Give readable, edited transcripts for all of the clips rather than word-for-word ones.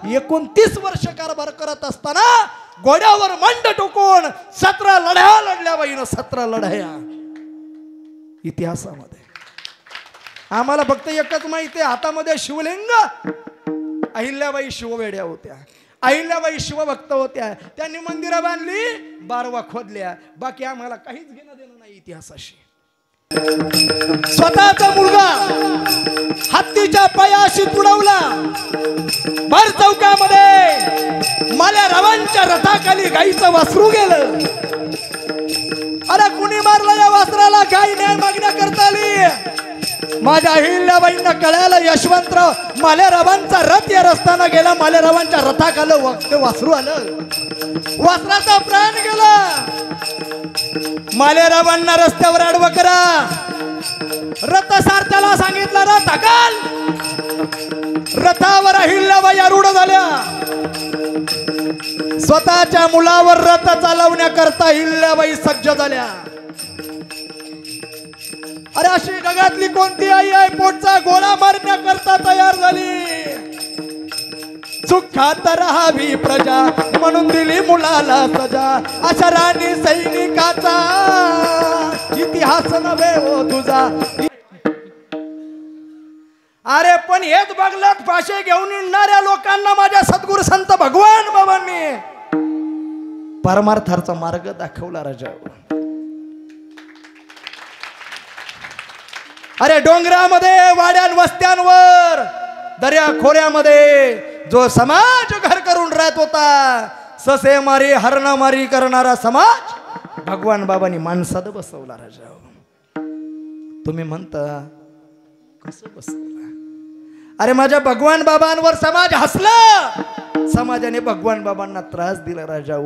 29 वर्ष कारभार करत असताना घोड्यावर मांड टोकून 17 लढ्या लढल्या बाईनं, 17 लढ्या इतिहासामध्ये. आम्हाला फक्त एकच माहिती आहे, हातामध्ये शिवलिंग. अहिल्याबाई शिववेड्या होत्या, अहिल्याबाई शिवभक्त होत्या. त्यांनी मंदिरं बांधली, बारवा खोदल्या. बाकी आम्हाला काहीच घेणं देणं नाही इतिहासाशी. स्वतःचा मुलगा हत्तीच्या पायाशी तुडवला. भर चौकामध्ये माल्यारावांच्या रथाखाली गाईचं वासरू गेलं. अरे कुणी मारलं या वासराला? गाई न्याय मागण्या करता आली. माझ्या अहिल्याबाईंना कळालं, यशवंतराव माल्यारावांचा रथ या रस्त्यानं गेला. माल्यारावांच्या रथाखालं वासरू आलं, वासराचा प्राण गेला. माल्यारावांना रस्त्यावर आडवं करा. रथ सारथ्याला सांगितलं, रथ हकाल. रथावर अहिल्याबाई आरूढ झाल्या. स्वतःच्या मुलावर रथ चालवण्याकरता अहिल्याबाई सज्ज झाल्या. अरे अशी जगातली कोणती आई आहे पोटचा गोळा मारण्याकरता तयार झाली? सुखात राहावी प्रजा म्हणून दिली मुलाला सजा. अशा राणी सैनिकाचा इतिहास नव्हे हो तुझा. अरे पण हेच बघलात फाशे घेऊन येणाऱ्या लोकांना माझ्या सद्गुरू संत भगवान बाबांनी परमार्थाचा मार्ग दाखवला राजा. अरे डोंगरामध्ये, वाड्यां वस्त्यांवर, दर्या खोऱ्यामध्ये जो समाज घर करून राहत होता, ससे मारी हरण मारी करणारा समाज भगवान बाबांनी माणसात बसवला राजा. तुम्ही म्हणता कसं बसवला? अरे माझ्या भगवान बाबांवर समाज हसला, समाजाने भगवान बाबांना त्रास दिला राजा.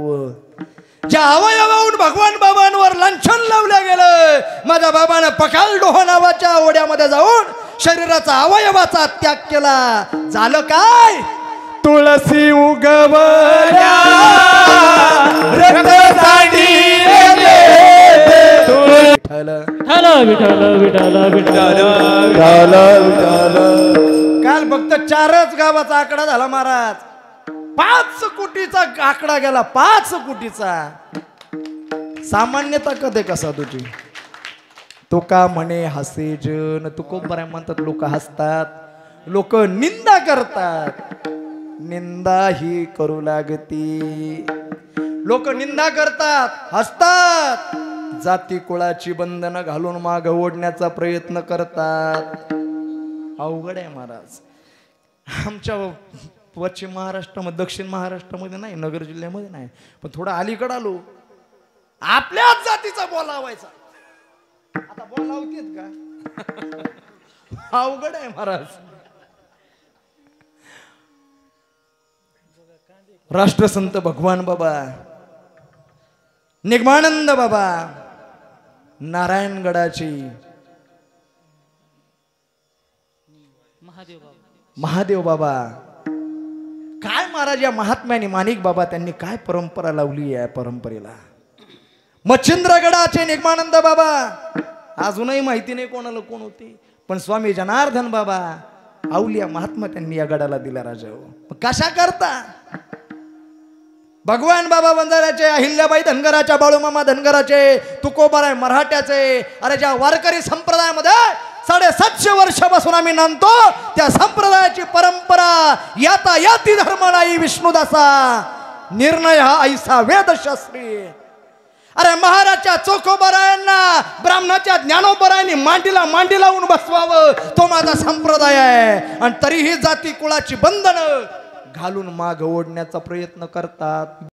ज्या अवयवाहून भगवान बाबांवर लांछन लावलं गेलं, माझ्या बाबानं पखालडोह नावाच्या ओढ्यामध्ये जाऊन शरीराचा अवयवाचा त्याग केला. झालं काय? तुळसी उगवल्या काल फक्त 4च गावाचा आकडा झाला महाराज. 5 कोटीचा आकडा गेला, 5 कोटीचा. सामान्यता कधी कसा तुझी? तुका म्हणे हसे जन. तुकोबराय म्हणतात लोक हसतात, लोक निंदा करतात. निंदा ही करू लागती. लोक निंदा करतात, हसतात, जाती कुळाची बंधनं घालून माग ओढण्याचा प्रयत्न करतात. अवघड आहे महाराज. आमच्या पश्चिम महाराष्ट्रामध्ये, दक्षिण महाराष्ट्रामध्ये नाही, नगर जिल्ह्यामध्ये नाही, पण थोडं अलीकडे आलो, आपल्याच जातीचा बोलावायचा. आता बोलावतेत का? अवघड आहे महाराज. राष्ट्रसंत भगवान बाबा, निगमानंद बाबा, नारायणगडाची महादेव बाबा, काय महाराज या महात्म्याने, माणिक बाबा त्यांनी काय परंपरा लावली आहे. परंपरेला मच्छिंद्रगडाचे निगमानंद बाबा, अजूनही माहिती नाही कोणाला कोण होते, पण स्वामी जनार्दन बाबा अवलिया महात्मा त्यांनी या गडाला दिला राजा. कशा करता? भगवान बाबा बंजाऱ्याचे, अहिल्याबाई धनगराच्या, बाळूमामा धनगराचे, तुकोबाराय मराठ्याचे. अरे ज्या वारकरी संप्रदायामध्ये 750 वर्षापासून आम्ही नांदतो, त्या संप्रदायाची परंपरा याता याती धर्म नाही विष्णुदासा, निर्णय हा ऐसा वेदशास्त्री. अरे महाराजच्या चोखोबरायांना ब्राह्मणाच्या ज्ञानोबरायांनी मांडीला मांडी लावून बसवावं, तो माझा संप्रदाय आहे. आणि तरीही जाती कुळाची बंधनं घालून माग ओढण्याचा प्रयत्न करतात.